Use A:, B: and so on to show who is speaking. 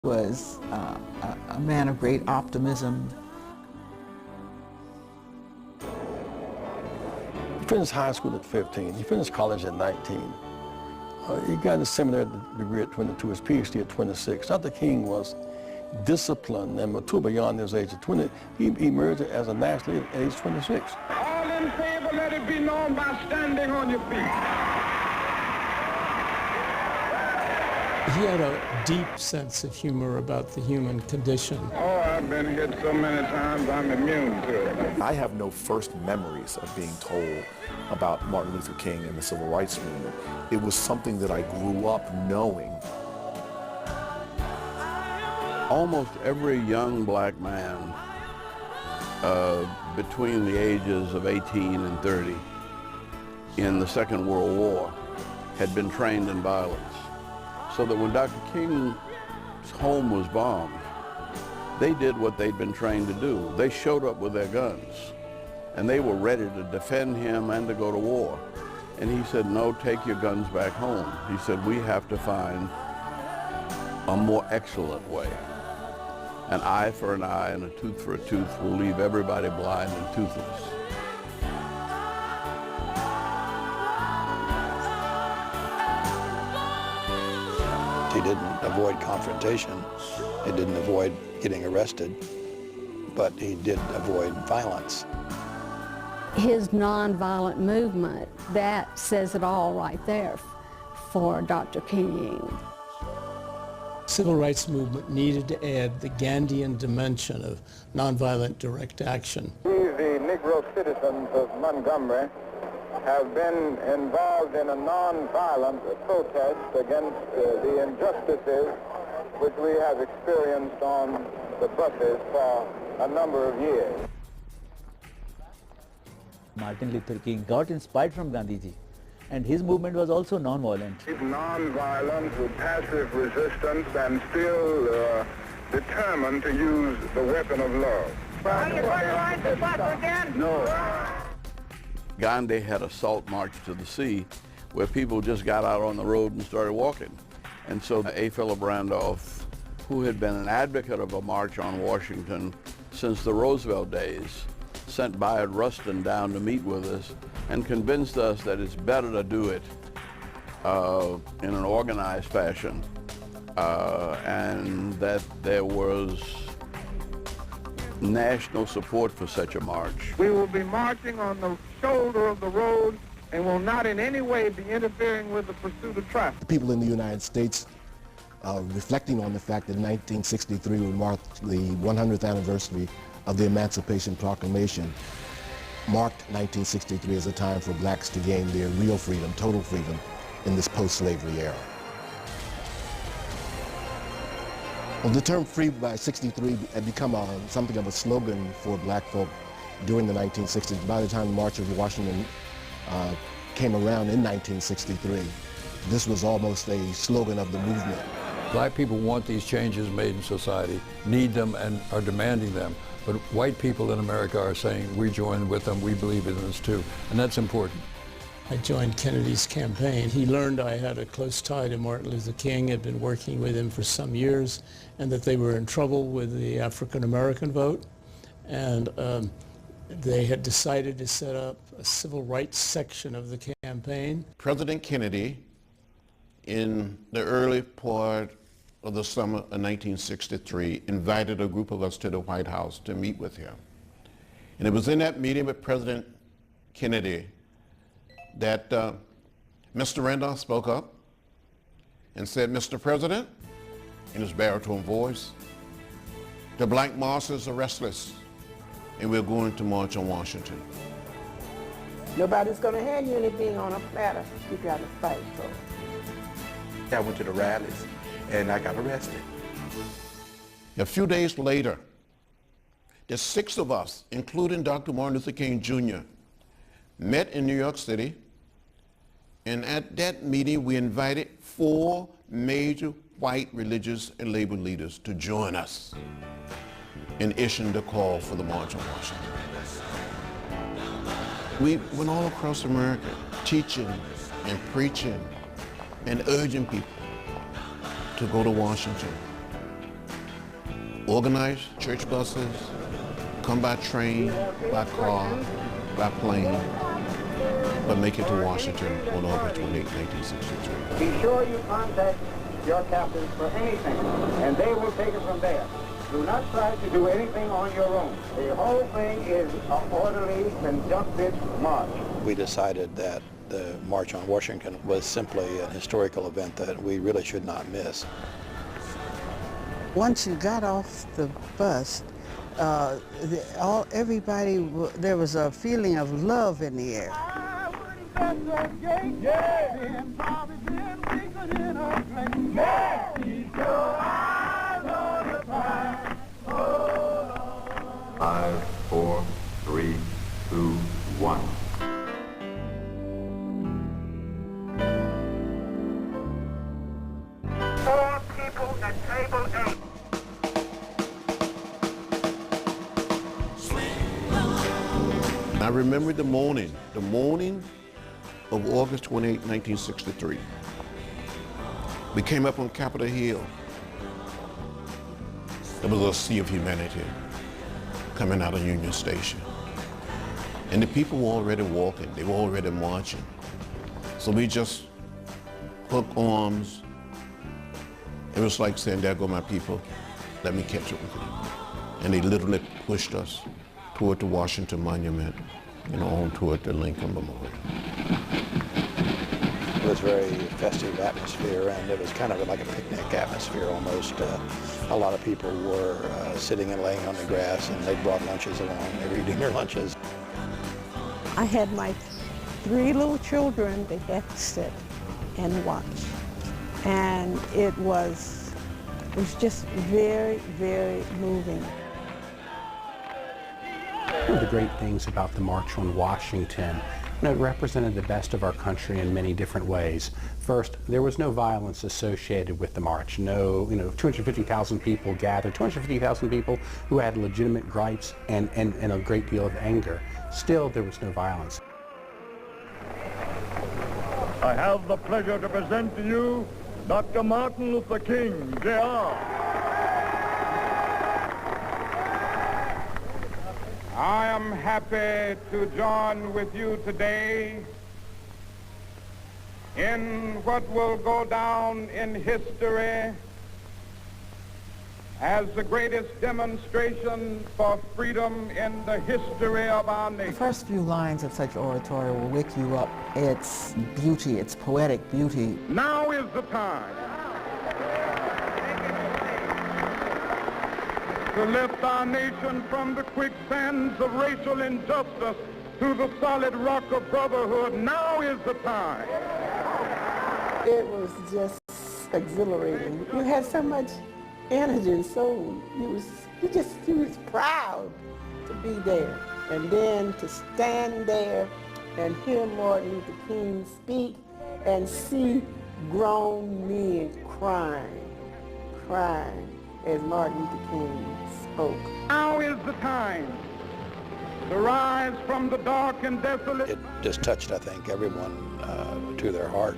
A: Was a man of great optimism.
B: He finished high school at 15. He finished college at 19. He got his seminary degree at 22, his PhD at 26. Dr. King was disciplined and mature beyond his age of 20. He emerged as a national leader at age 26.
C: All in favor, let it be known by standing on your feet.
D: He had a deep sense of humor about the human condition.
C: Oh, I've been hit so many times, I'm immune to it.
E: I have no first memories of being told about Martin Luther King and the Civil Rights Movement. It was something that I grew up knowing.
F: Almost every young black man between the ages of 18 and 30 in the Second World War had been trained in violence. So that when Dr. King's home was bombed, they did what they'd been trained to do. They showed up with their guns, and they were ready to defend him and to go to war. And he said, no, take your guns back home. He said, we have to find a more excellent way. An eye for an eye and a tooth for a tooth will leave everybody blind and toothless.
G: He didn't avoid confrontation. He didn't avoid getting arrested, but he did avoid violence.
H: His nonviolent movement, that says it all right there for Dr. King.
D: Civil rights movement needed to add the Gandhian dimension of nonviolent direct action.
C: We, the Negro citizens of Montgomery, have been involved in a non-violent protest against the injustices which we have experienced on the buses for a number of years.
I: Martin Luther King got inspired from Gandhiji, and his movement was also non-violent.
C: Non-violent with passive resistance and still determined to use the weapon of love. Are you going to ride the bus again? No.
F: Gandhi had a salt march to the sea where people just got out on the road and started walking. And so A. Philip Randolph, who had been an advocate of a march on Washington since the Roosevelt days, sent Bayard Rustin down to meet with us and convinced us that it's better to do it in an organized fashion and that there was national support for such a march.
C: We will be marching on the shoulder of the road and will not in any way be interfering with the pursuit of traffic.
J: People in the United States reflecting on the fact that 1963 would mark the 100th anniversary of the Emancipation Proclamation, marked 1963 as a time for blacks to gain their real freedom, total freedom, in this post-slavery era. Well, the term free by 63 had become something of a slogan for black folk during the 1960s. By the time the March of Washington came around in 1963, this was almost a slogan of the movement.
K: Black people want these changes made in society, need them, and are demanding them. But white people in America are saying, we join with them, we believe in this too, and that's important.
D: I joined Kennedy's campaign. He learned I had a close tie to Martin Luther King, had been working with him for some years, and that they were in trouble with the African-American vote. And they had decided to set up a civil rights section of the campaign.
L: President Kennedy, in the early part of the summer of 1963, invited a group of us to the White House to meet with him. And it was in that meeting with President Kennedy that Mr. Randolph spoke up and said, Mr. President, in his baritone voice, the black masses are restless and we're going to march on Washington.
M: Nobody's going to hand you anything on a platter. You got to fight for it.
N: I went to the rallies and I got arrested.
L: A few days later, the 6 of us, including Dr. Martin Luther King Jr., met in New York City, and at that meeting we invited 4 major white religious and labor leaders to join us in issuing the call for the March on Washington. We went all across America teaching and preaching and urging people to go to Washington organize church buses, come by train, by car, by plane, but make it to Washington on August 28, 1963.
O: Be sure you contact your captains for anything, and they will take it from there. Do not try to do anything on your own. The whole thing is an orderly, conducted march.
G: We decided that the March on Washington was simply an historical event that we really should not miss.
M: Once you got off the bus, everybody, there was a feeling of love in the air.
P: 5, 4, 3, 2, 1.
O: All people at table 8.
L: I remember the morning of August 28, 1963. We came up on Capitol Hill. There was a sea of humanity coming out of Union Station. And the people were already walking, they were already marching. So we just hooked arms. It was like saying, there go my people, let me catch up with you. And they literally pushed us toward the Washington Monument, on toward the Lincoln Memorial.
G: It was a very festive atmosphere, and it was kind of like a picnic atmosphere almost. A lot of people were sitting and laying on the grass, and they brought lunches along. They were eating their lunches.
M: I had my 3 little children. They had to sit and watch. And it was just very, very moving.
Q: One of the great things about the March on Washington, it represented the best of our country in many different ways. First, there was no violence associated with the march. No, 250,000 people gathered, 250,000 people who had legitimate gripes and a great deal of anger. Still, there was no violence.
R: I have the pleasure to present to you Dr. Martin Luther King, Jr.
C: I am happy to join with you today in what will go down in history as the greatest demonstration for freedom in the history of our nation.
A: The first few lines of such oratory will wake you up. Its beauty, its poetic beauty.
C: Now is the time to lift our nation from the quicksands of racial injustice to the solid rock of brotherhood. Now is the time.
M: It was just exhilarating. You had so much energy, and so you was proud to be there. And then to stand there and hear Martin Luther King speak and see grown men crying as Martin Luther King spoke.
C: Now is the time to rise from the dark and desolate.
G: It just touched, I think, everyone to their heart.